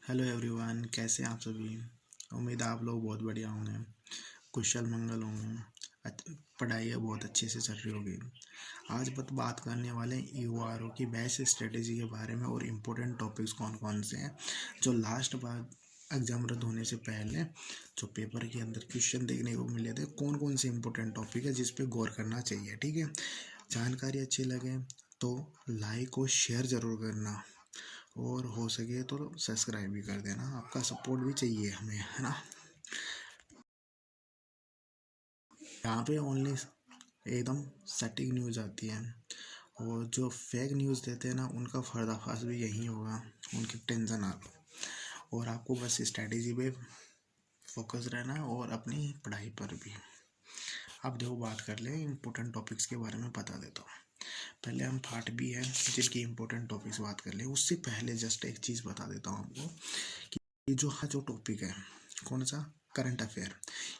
Hello everyone, कैसे हैं आप सभी। उम्मीद है आप लोग बहुत बढ़िया होंगे, कुशल मंगल होंगे। पढ़ाई बहुत अच्छे से चल रही होगी। आज बात करने वाले हैं यूआरओ की बेस्ट स्ट्रेटेजी के बारे में और इम्पोर्टेंट टॉपिक्स कौन कौन से हैं जो लास्ट बार एग्जाम रद्द होने से पहले जो पेपर के अंदर क्वेश्चन देखने को मिले थे, कौन कौन से इम्पोर्टेंट टॉपिक है जिस पे गौर करना चाहिए। ठीक है, जानकारी अच्छी लगे तो लाइक और शेयर ज़रूर करना, और हो सके तो सब्सक्राइब भी कर देना। आपका सपोर्ट भी चाहिए हमें, है ना। यहाँ पे ओनली एकदम सटीक न्यूज़ आती है, और जो फेक न्यूज़ देते हैं ना उनका पर्दाफाश भी यही होगा। उनकी टेंशन ना लो, और आपको बस स्ट्रैटेजी पे फोकस रहना है और अपनी पढ़ाई पर भी। अब देखो, बात कर ले इम्पोर्टेंट टॉपिक्स के बारे में बता देता हूँ। पहले हम पार्ट बी है जिनकी इम्पोर्टेंट टॉपिक्स बात कर ले। उससे पहले जस्ट एक चीज़ बता देता हूँ आपको कि ये जो टॉपिक है, कौन सा, करंट अफेयर।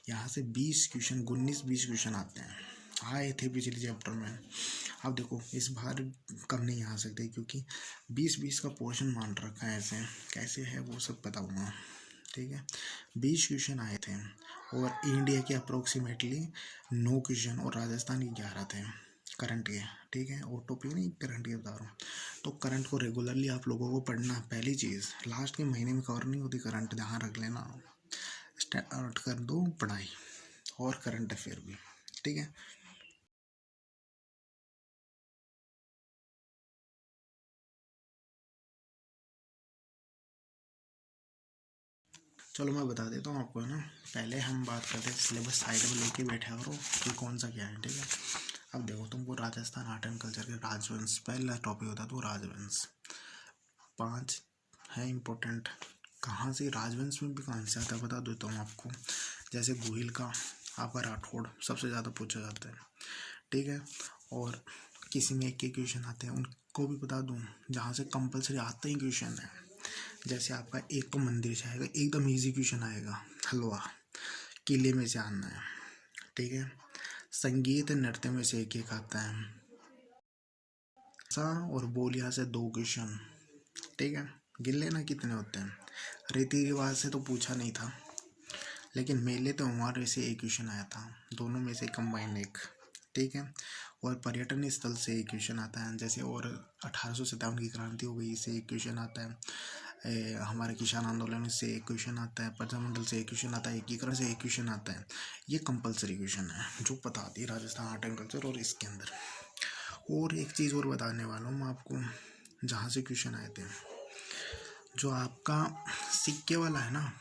यहाँ से 20 क्वेश्चन, 19-20 क्वेश्चन आते हैं, आए थे पिछले चैप्टर में। अब देखो इस बार कम नहीं आ सकते क्योंकि 20-20 का पोर्शन मान रखा है। ऐसे कैसे है वो सब बताऊँगा। ठीक है, 20 क्वेश्चन आए थे, और इंडिया के अप्रोक्सीमेटली 9 क्वेश्चन और राजस्थान के 11 थे करंट के। ठीक है, और टॉपिक नहीं, करंट के बता रहा हूँ। तो करंट को रेगुलरली आप लोगों को पढ़ना। पहली चीज़, लास्ट के महीने में कवर नहीं होती करंट, ध्यान रख लेना। स्टार्ट कर दो पढ़ाई और करंट अफेयर भी। ठीक है, चलो मैं बता देता हूँ आपको, है ना। पहले हम बात करते हैं, सिलेबस साइड में लेके बैठा करो कि कौन सा क्या है। ठीक है, अब देखो तुमको राजस्थान आर्ट एंड कल्चर के राजवंश पहला टॉपिक होता है, तो राजवंश 5 है इम्पोर्टेंट। कहाँ से राजवंश में भी कहाँ से आता है बता देता हूँ आपको। जैसे गोहिल का, आपका राठौड़ सबसे ज़्यादा पूछा जाता है। ठीक है, और किसी में एक के क्वेश्चन आते हैं उनको भी बता दूँ, जहाँ से कंपलसरी आते ही क्वेश्चन है। जैसे आपका एक तो मंदिर से आएगा, एकदम इजी क्वेश्चन आएगा, हलवा किले में से आना है। ठीक है, संगीत नृत्य में से एक एक आता है, सा और बोलिया से 2 क्वेश्चन। ठीक है, गिन लेना कितने होते हैं। रीति रिवाज से तो पूछा नहीं था, लेकिन मेले त्योहार से एक क्वेश्चन आया था, दोनों में से कंबाइन एक। ठीक है, और पर्यटन स्थल से एक क्वेश्चन आता है, जैसे और 1857 की क्रांति हो गई, इससे एक क्वेश्चन आता है। हमारे किसान आंदोलन से एक क्वेश्चन आता है, प्रजामंडल से एक क्वेश्चन आता है, एकीकरण से एक क्वेश्चन आता है। ये कंपलसरी क्वेश्चन है जो बताती है राजस्थान आर्ट एंड कल्चर। और इसके अंदर और एक चीज़ और बताने वाला हूँ मैं आपको, जहाँ से क्वेश्चन आए थे, जो आपका सिक्के वाला है ना,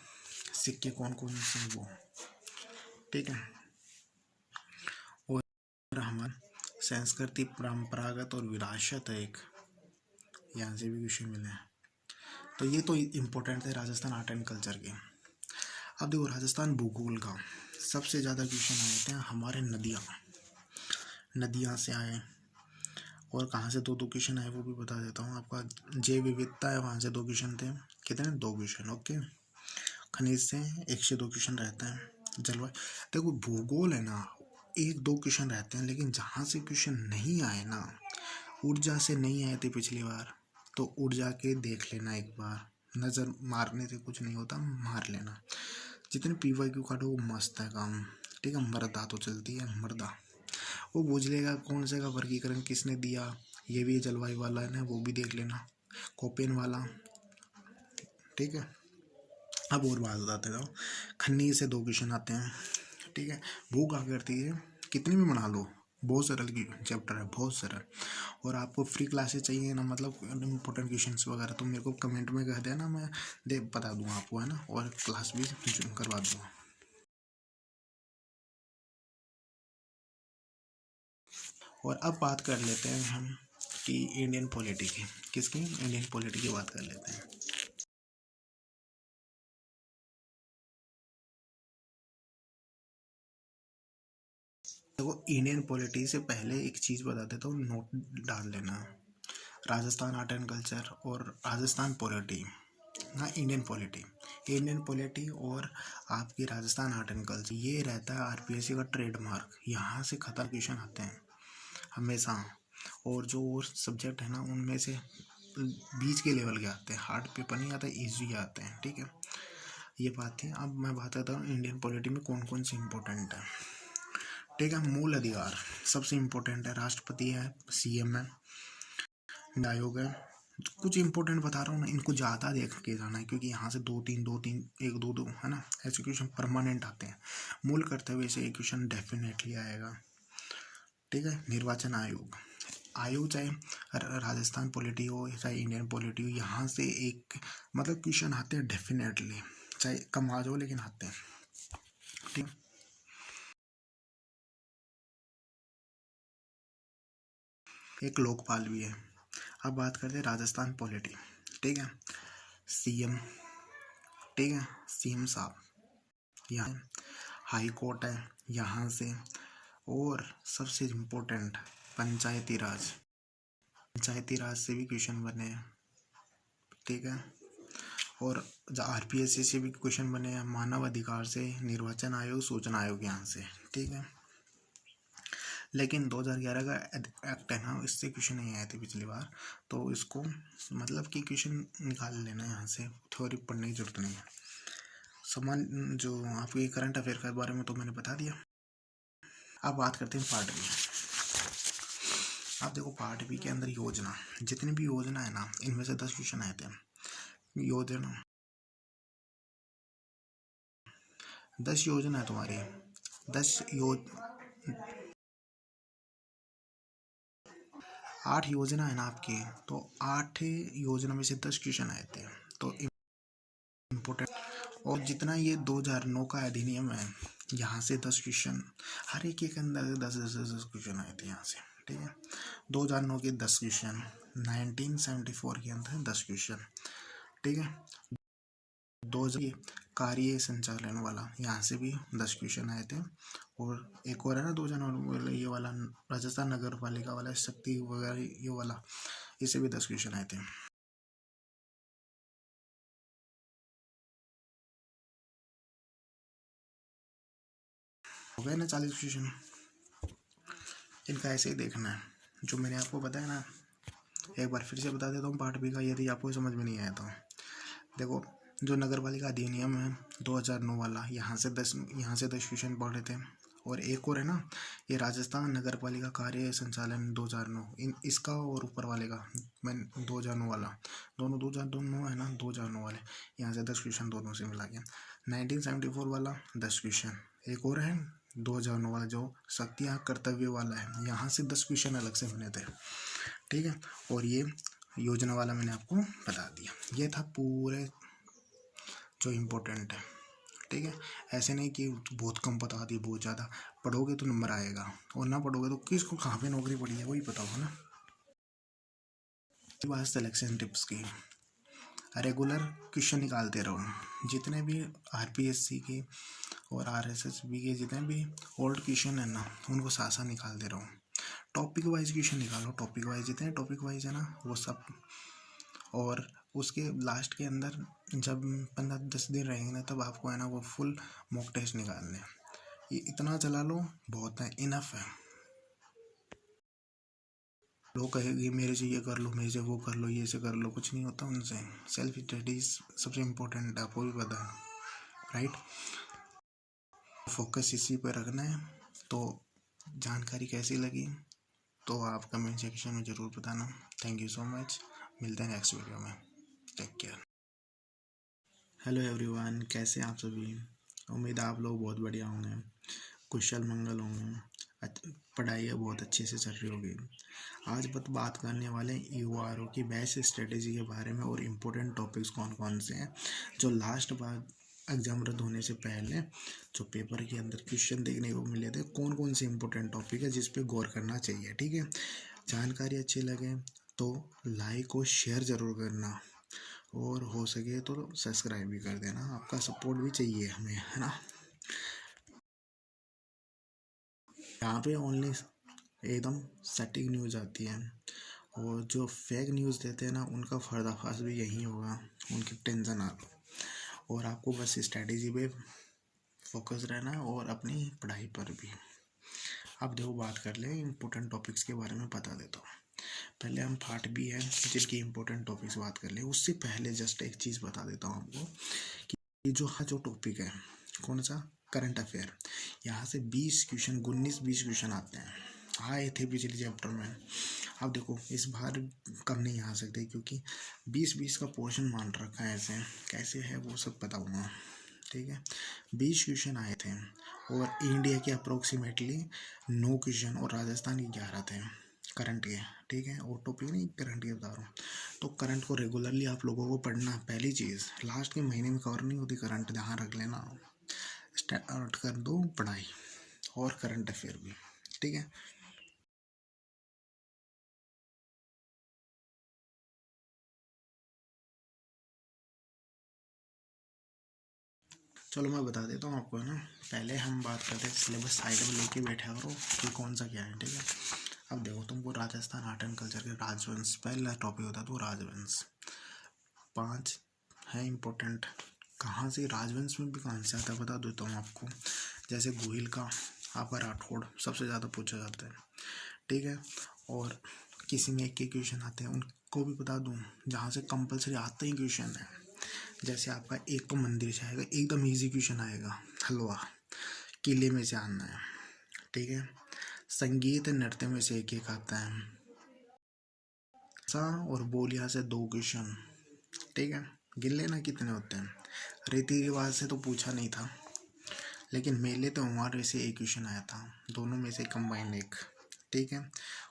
सिक्के कौन कौन से हैं वो। ठीक है, और हमारा संस्कृति, परंपरागत और विरासत है एक, यहाँ से भी क्वेश्चन मिले हैं। तो ये तो इम्पोर्टेंट थे राजस्थान आर्ट एंड कल्चर के। अब देखो राजस्थान भूगोल का सबसे ज़्यादा क्वेश्चन आए थे हमारे नदियाँ, नदियाँ से आए। और कहाँ से 2-2 क्वेश्चन आए वो भी बता देता हूँ आपका। जैव विविधता है, वहाँ से 2 क्वेश्चन थे। कितने, 2 क्वेश्चन। ओके, खनिज से 1 से 2 क्वेश्चन रहते हैं। जलवायु, देखो भूगोल है ना, 1-2 क्वेश्चन रहते हैं, लेकिन जहाँ से क्वेश्चन नहीं आए ना, ऊर्जा से नहीं आए थे पिछली बार, तो ऊर्जा के देख लेना एक बार, नज़र मारने से कुछ नहीं होता, मार लेना। जितने PYQ काटो वो मस्त है काम। ठीक है, मर्दा तो चलती है, मर्दा वो बूझ लेगा कौन से का वर्गीकरण किसने दिया। ये भी जलवायु वाला है ना, वो भी देख लेना, कोपेन वाला। ठीक है, अब और बात बताते जाओ। खन्नी से 2 क्वेश्चन आते हैं। ठीक है, भूख क्या करती है, कितनी भी बना लो, बहुत सरल की चैप्टर है, बहुत सरल। और आपको फ्री क्लासेस चाहिए ना, मतलब इम्पोर्टेंट क्वेश्चंस वगैरह, तो मेरे को कमेंट में कह देना, मैं दे बता दूंगा आपको, है ना, और क्लास भी करवा दूंगा। और अब बात कर लेते हैं हम कि इंडियन पॉलिटी की, किसकी, इंडियन पॉलिटी की बात कर लेते हैं। देखो इंडियन पॉलिटी से पहले एक चीज़ बता देता हूँ, नोट डाल लेना। राजस्थान आर्ट एंड कल्चर और राजस्थान पॉलिटी, ना इंडियन पॉलिटी, इंडियन पॉलिटी और आपकी राजस्थान आर्ट एंड कल्चर, ये रहता है RPSC का ट्रेडमार्क। यहाँ से खतर क्वेश्चन आते हैं हमेशा। और जो और सब्जेक्ट है ना, उनमें से बीच के लेवल के आते हैं, हार्ड पेपर नहीं आता, ईजी आते हैं, ठीक है। ये बात है। अब मैं बात करता हूँ इंडियन पॉलिटी में कौन कौन से इंपॉर्टेंट है, ठीक है। मूल अधिकार सबसे इम्पोर्टेंट है, राष्ट्रपति है, सीएम है, आयोग है। कुछ इंपॉर्टेंट बता रहा हूँ ना, इनको ज़्यादा देख के जाना है, क्योंकि यहाँ से दो तीन एक दो दो है ना, ऐसे क्वेश्चन परमानेंट आते हैं। मूल कर्तव्य से एक क्वेश्चन डेफिनेटली आएगा, ठीक है। निर्वाचन आयोग, आयोग चाहे राजस्थान पॉलिटी हो चाहे इंडियन पॉलिटी हो, यहाँ से एक मतलब क्वेश्चन आते हैं डेफिनेटली, चाहे कम आ जाओ लेकिन आते हैं, ठीक। एक लोकपाल भी है। अब बात करते हैं राजस्थान पॉलिटी, ठीक है। सीएम, ठीक है, सीएम साहब यहाँ, हाई कोर्ट है यहाँ से, और सबसे इम्पोर्टेंट पंचायती राज, पंचायती राज से भी क्वेश्चन बने हैं, ठीक है। और आरपीएससी से भी क्वेश्चन बने हैं, मानव अधिकार से, निर्वाचन आयोग, सूचना आयोग यहाँ से, ठीक है। लेकिन 2011 का एक्ट है ना, इससे क्वेश्चन नहीं आए थे पिछली बार, तो इसको मतलब कि क्वेश्चन निकाल लेना यहाँ से, थ्योरी पढ़ने की जरूरत नहीं है। समान जो आपके करंट अफेयर के बारे में तो मैंने बता दिया। अब बात करते हैं पार्ट बी। आप देखो पार्ट बी के अंदर योजना, जितनी भी योजना है ना, इनमें से 10 क्वेश्चन आए थे। योजना 10 योजना है तुम्हारी, 8 योजना है ना आपकी, तो 8 योजना में से 10 क्वेश्चन आए थे, तो इम्पोर्टेंट। और जितना ये 2009 का अधिनियम है, यहाँ से 10 क्वेश्चन, हर एक के अंदर 10 क्वेश्चन आए थे यहाँ से, ठीक है। 2009 के 10 क्वेश्चन, 1974 के अंदर 10 क्वेश्चन, ठीक है। 2000 कार्य संचालन वाला, यहाँ से भी 10 क्वेश्चन आए थे। और एक और है ना 2009 ये वाला, राजस्थान नगर पालिका वाला, शक्ति वगैरह ये वाला, इससे भी 10 क्वेश्चन आए थे। हो गए ना 40 क्वेश्चन। इनका ऐसे ही देखना है, जो मैंने आपको बताया ना, एक बार फिर से बता देता हूँ पार्ट बी का, यदि आपको समझ में नहीं आया तो। देखो जो नगर पालिका अधिनियम है 2009 वाला, यहाँ से 10 क्वेश्चन पढ़े थे। और एक और है ना, ये राजस्थान नगर पालिका कार्य संचालन 2009, इसका और ऊपर वाले का, मैं 2009 वाला, दोनों 2009 है ना, 2009 वाले, यहाँ से 10 क्वेश्चन दोनों से मिला के। 1974 वाला 10 क्वेश्चन, एक और है 2009 वाला जो शक्तियाँ कर्तव्य वाला है, यहाँ से 10 क्वेश्चन अलग से बने थे, ठीक है। और ये योजना वाला मैंने आपको बता दिया। ये था पूरे जो इम्पोर्टेंट है, ठीक है। ऐसे नहीं कि बहुत कम बता दिए, बहुत ज़्यादा पढ़ोगे तो नंबर आएगा, और ना पढ़ोगे तो किसको कहाँ पे नौकरी पड़ी है वही पता होगा ना। बात सिलेक्शन टिप्स की, रेगुलर क्वेश्चन निकालते रहो, जितने भी आरपीएससी के और आरएसएसबी के जितने भी ओल्ड क्वेश्चन है ना, उनको साथ साथ निकालते रहो। टॉपिक वाइज क्वेश्चन निकालो, टॉपिक वाइज जितने टॉपिक वाइज है ना वो सब। और उसके लास्ट के अंदर जब 15-10 दिन रहेंगे ना, तब आपको है ना वो फुल मॉक टेस्ट निकालने हैं। ये इतना चला लो, बहुत है, इनफ है। लोग कहेंगे मेरे से ये कर लो, मेरे से वो कर लो, ये से कर लो, कुछ नहीं होता उनसे। सेल्फ स्टडीज सबसे इम्पोर्टेंट है, आपको भी पता है, राइट। फोकस इसी पर रखना है। तो जानकारी कैसी लगी तो आप कमेंट सेक्शन में ज़रूर बताना। थैंक यू सो मच, मिलते हैं नेक्स्ट वीडियो में, टेक केयर। हेलो एवरीवन, कैसे हैं आप सभी। उम्मीद है आप लोग बहुत बढ़िया होंगे, कुशल मंगल होंगे, पढ़ाई बहुत अच्छे से चल रही होगी। आज बात करने वाले यूआरओ की बेस्ट स्ट्रेटेजी के बारे में, और इम्पोर्टेंट टॉपिक्स कौन कौन से हैं जो लास्ट बार एग्ज़ाम रद्द होने से पहले जो पेपर के अंदर क्वेश्चन देखने को मिले थे, कौन कौन से इम्पोर्टेंट टॉपिक है जिस पे गौर करना चाहिए, ठीक है। जानकारी अच्छी लगे तो लाइक और शेयर ज़रूर करना, और हो सके तो सब्सक्राइब भी कर देना, आपका सपोर्ट भी चाहिए हमें, है ना। यहाँ पे ओनली एकदम सटीक न्यूज़ आती है, और जो फेक न्यूज़ देते हैं ना, उनका पर्दाफाश भी यही होगा, उनकी टेंशन ना लो। और आपको बस स्ट्रैटेजी पे फोकस रहना है, और अपनी पढ़ाई पर भी। अब देखो बात कर लें इम्पोर्टेंट टॉपिक्स के बारे में, बता देता हूँ। पहले हम पार्ट बी है जिनकी इंपॉर्टेंट टॉपिक्स बात कर ले। उससे पहले जस्ट एक चीज़ बता देता हूँ आपको कि जो टॉपिक है कौन सा, करंट अफेयर, यहाँ से 20 क्वेश्चन 19-20 क्वेश्चन आते हैं, आए थे पिछले चैप्टर में। अब देखो इस बार कम नहीं आ सकते क्योंकि 20-20 का पोर्शन मान रखा है, ऐसे कैसे है वो सब बताऊँगा, ठीक है। 20 क्वेश्चन आए थे और इंडिया के अप्रोक्सीमेटली 9 क्वेश्चन और राजस्थान के 11 थे करंट के, ठीक है। और टॉपिक नहीं, करंट के बता रहा हूँ। तो करंट को रेगुलरली आप लोगों को पढ़ना, पहली चीज़ लास्ट के महीने में कवर नहीं होती करंट, ध्यान रख लेना। स्टार्ट कर दो पढ़ाई और करंट अफेयर भी, ठीक है। चलो मैं बता देता हूँ आपको, है ना। पहले हम बात करते हैं सिलेबस साइड में लेके बैठा करो कि कौन सा क्या है, ठीक है। अब देखो तुमको राजस्थान आर्ट एंड कल्चर के राजवंश पहला टॉपिक होता है, तो राजवंश 5 है इम्पोर्टेंट। कहाँ से राजवंश में भी कहाँ से आता है बता देता हूँ आपको। जैसे गोहिल का, आपका राठौड़ सबसे ज़्यादा पूछा जाता है, ठीक है। और किसी में एक क्वेश्चन आते हैं उनको भी बता दूँ, जहाँ से कंपलसरी आते ही क्वेश्चन है। जैसे आपका एक तो मंदिर से आएगा, एकदम इजी क्वेश्चन आएगा, हलवा किले में से आना है, ठीक है। संगीत नृत्य में से एक आता है, सा और बोलिया से 2 क्वेश्चन, ठीक है। गिन लेना कितने होते हैं। रीति रिवाज से तो पूछा नहीं था, लेकिन मेले तो हमारे से एक क्वेश्चन आया था, दोनों में से कंबाइंड एक, ठीक है।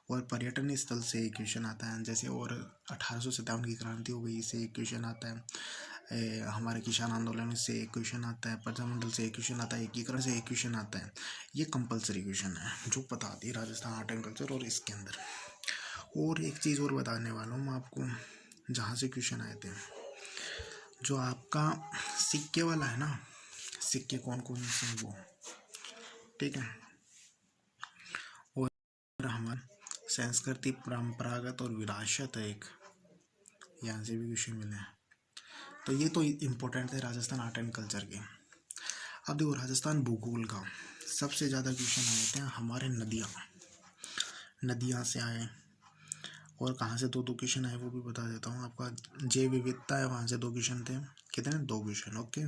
और पर्यटन स्थल से एक क्वेश्चन आता है, जैसे और 1857 की क्रांति हो गई, इससे एक क्वेश्चन आता है। हमारे किसान आंदोलन से एक क्वेश्चन आता है, प्रजामंडल से एक क्वेश्चन आता है, एकीकरण से एक क्वेश्चन आता है। ये कंपलसरी क्वेश्चन है जो बताती है राजस्थान आर्ट एंड कल्चर। और इसके अंदर और एक चीज़ और बताने वाला हूँ मैं आपको, जहाँ से क्वेश्चन आए थे, जो आपका सिक्के वाला है ना, सिक्के कौन कौन से हैं वो, ठीक है। और हमारा संस्कृति परंपरागत और विरासत है एक, यहाँ से भी क्वेश्चन मिले हैं। तो ये तो इम्पोर्टेंट थे राजस्थान आर्ट एंड कल्चर के। अब देखो राजस्थान भूगोल का सबसे ज़्यादा क्वेश्चन आए थे हमारे नदियाँ से आए। और कहाँ से 2-2 क्वेश्चन आए वो भी बता देता हूँ। आपका जैव विविधता है, वहाँ से 2 क्वेश्चन थे, कितने 2 क्वेश्चन, ओके।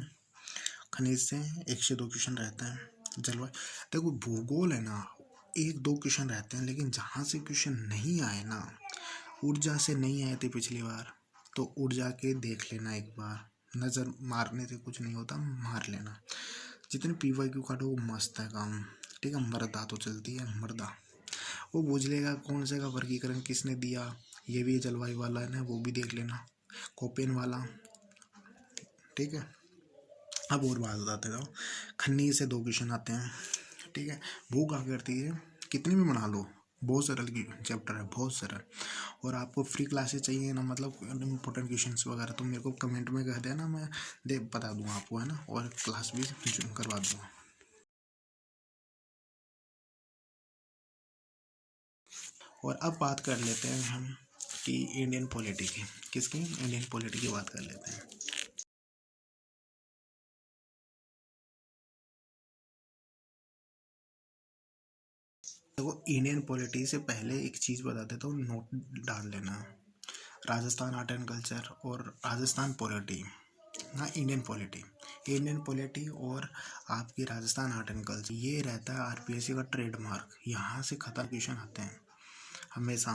खनिज से 1 से 2 क्वेश्चन रहते हैं। जलवायु, देखो भूगोल है ना, 1-2 क्वेश्चन रहते हैं, लेकिन जहाँ से क्वेश्चन नहीं आए ना, ऊर्जा से नहीं आए थे पिछली बार, तो ऊर्जा के देख लेना एक बार, नज़र मारने से कुछ नहीं होता, मार लेना। जितने PYQ काटो वो मस्त है काम, ठीक है। मर्दा तो चलती है, मर्दा वो पूछ लेगा कौन से का वर्गीकरण किसने दिया, ये भी जलवायु वाला है ना, वो भी देख लेना, कोपेन वाला, ठीक है। अब और बात बताते जाओ। खन्नी से 2 क्वेश्चन आते हैं, ठीक है। भूख क्या करती है, कितनी भी बना लो, बहुत सरल की चैप्टर है, बहुत सरल। और आपको फ्री क्लासेस चाहिए ना, मतलब इम्पोर्टेंट क्वेश्चंस वगैरह, तो मेरे को कमेंट में कह देना, मैं बता दूंगा आपको, है ना। और क्लास भी करवा दूंगा। और अब बात कर लेते हैं हम कि इंडियन पॉलिटी की, किसकी, इंडियन पॉलिटी की बात कर लेते हैं। देखो इंडियन पॉलिटी से पहले एक चीज़ बता देता हूँ, नोट डाल लेना। राजस्थान आर्ट एंड कल्चर और राजस्थान पॉलिटी, हाँ इंडियन पॉलिटी और आपकी राजस्थान आर्ट एंड कल्चर, ये रहता है RPSC का ट्रेडमार्क। यहाँ से खतर क्वेश्चन आते हैं हमेशा।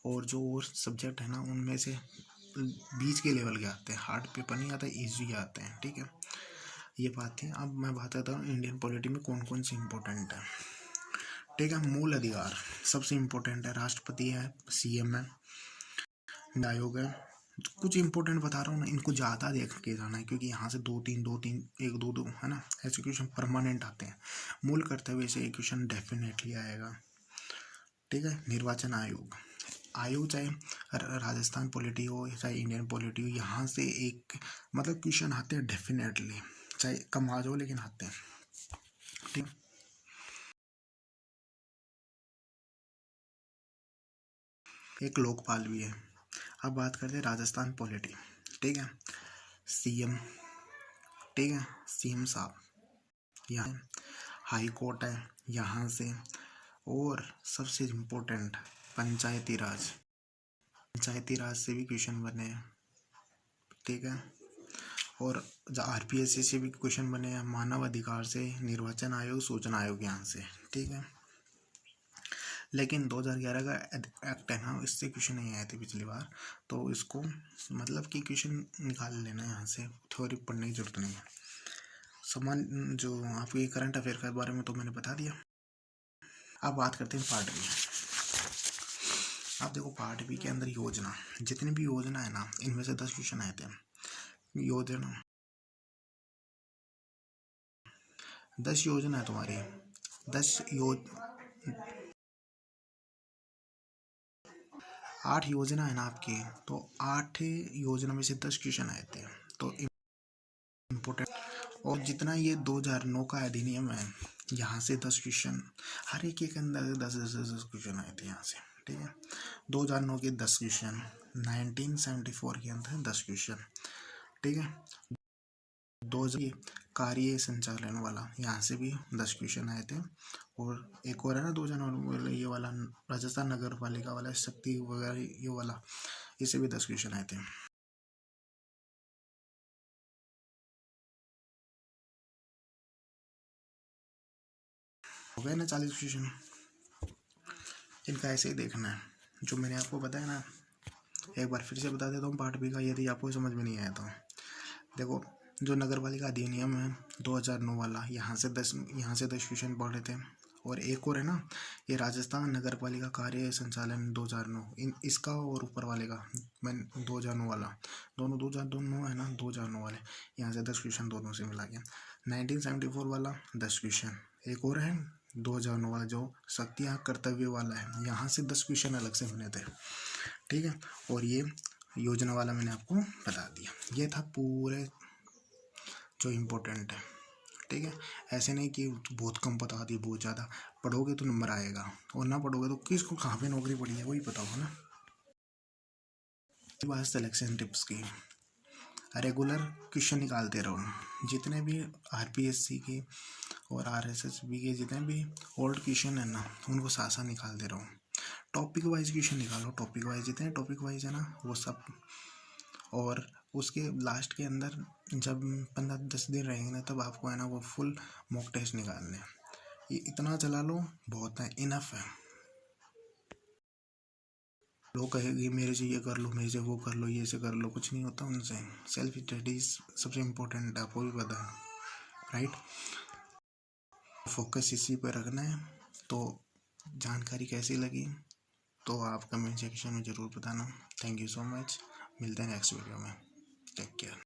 और जो और सब्जेक्ट है ना, उनमें से बीच के लेवल के आते हैं, हार्ड पेपर नहीं आता, ईजी आते हैं, ठीक है। ये बात है। अब मैं बात करता हूँ इंडियन पॉलिटी में कौन कौन सी इंपॉर्टेंट है, ठीक है। मूल अधिकार सबसे इम्पोर्टेंट है, राष्ट्रपति है, CM है, आयोग है। कुछ इंपॉर्टेंट बता रहा हूँ ना, इनको ज़्यादा देख के जाना है, क्योंकि यहाँ से 2-3 1-2 है ना, ऐसे क्वेश्चन परमानेंट आते हैं। मूल कर्तव्य से एक क्वेश्चन डेफिनेटली आएगा, ठीक है। निर्वाचन आयोग, चाहे राजस्थान पॉलिटी हो चाहे इंडियन पॉलिटी हो, यहाँ से एक मतलब क्वेश्चन आते हैं डेफिनेटली, चाहे कम आ जाओ लेकिन आते हैं, ठीक। एक लोकपाल भी है। अब बात करते हैं राजस्थान पॉलिटी, ठीक है। CM, ठीक है, CM साहब, यहाँ हाई कोर्ट है यहाँ से। और सबसे इम्पोर्टेंट पंचायती राज, पंचायती राज से भी क्वेश्चन बने हैं, ठीक है। और आरपीएससी से भी क्वेश्चन बने हैं, मानव अधिकार से, निर्वाचन आयोग, सूचना आयोग यहाँ से, ठीक है। लेकिन 2011 का एक्ट है ना, इससे क्वेश्चन नहीं आए थे पिछली बार, तो इसको मतलब कि क्वेश्चन निकाल लेना यहाँ से, थ्योरी पढ़ने की जरूरत नहीं है। समान जो आपके करंट अफेयर के बारे में तो मैंने बता दिया। अब बात करते हैं पार्ट बी। आप देखो पार्ट बी के अंदर योजना, जितनी भी योजना है ना, इनमें से 10 क्वेश्चन आए थे। योजना 10 योजना है तुम्हारी, 8 योजना है ना आपकी, तो 8 योजना में से 10 क्वेश्चन आए थे, तो इम्पोर्टेंट। और जितना ये 2009 का अधिनियम है, यहाँ से 10 क्वेश्चन, हर एक के अंदर 10 क्वेश्चन आए थे यहाँ से, ठीक है। 2009 के 10 क्वेश्चन, 1974 के अंदर 10 क्वेश्चन, ठीक है। 2000 कार्य संचालन वाला, यहाँ से भी 10 क्वेश्चन आए थे। और एक और है ना 2009 ये वाला, राजस्थान नगर पालिका वाला, शक्ति वगैरह ये वाला, इससे भी 10 क्वेश्चन आए थे। हो गए ना 40 क्वेश्चन। इनका ऐसे ही देखना है, जो मैंने आपको बताया ना, एक बार फिर से बता देता हूँ पार्ट बी का, यदि आपको समझ में नहीं आया तो। देखो जो नगर पालिका अधिनियम है 2009 वाला, यहाँ से 10 क्वेश्चन पढ़े थे। और एक और है ना, ये राजस्थान नगर पालिका कार्य संचालन 2009, इसका और ऊपर वाले का, मैं 2009 वाला, दोनों 2009 है ना, 2009 वाले, यहाँ से 10 क्वेश्चन दोनों से मिला के। 1974 वाला 10 क्वेश्चन, एक और है 2009 वाला जो शक्तियाँ कर्तव्य वाला है, यहाँ से 10 क्वेश्चन अलग से बने थे, ठीक है। और ये योजना वाला मैंने आपको बता दिया। ये था पूरे जो इम्पोर्टेंट है, ठीक है। ऐसे नहीं कि बहुत कम पता दी, बहुत ज़्यादा पढ़ोगे तो नंबर आएगा, और ना पढ़ोगे तो किसको कहाँ पे नौकरी पड़ी है वही पता होगा ना। बात सिलेक्शन टिप्स की, रेगुलर क्वेश्चन निकालते रहो, जितने भी आरपीएससी के और आरएसएसबी के जितने भी ओल्ड क्वेश्चन है ना, उनको साथ साथ निकालते रहो। टॉपिक वाइज क्वेश्चन निकालो, टॉपिक वाइज जितने टॉपिक वाइज है ना वो सब। और उसके लास्ट के अंदर जब 15-10 दिन रहेंगे ना, तब आपको है ना वो फुल मॉक टेस्ट निकालने हैं। ये इतना चला लो, बहुत है, इनफ है। लोग कहेंगे मेरे से ये कर लो, मेरे से वो कर लो, ये से कर लो, कुछ नहीं होता उनसे। सेल्फ स्टडीज सबसे इम्पोर्टेंट है, आपको भी पता है, राइट। फोकस इसी पर रखना है। तो जानकारी कैसी लगी तो आप कमेंट सेक्शन में ज़रूर बताना। थैंक यू सो मच, मिलते हैं नेक्स्ट वीडियो में, टेक केयर।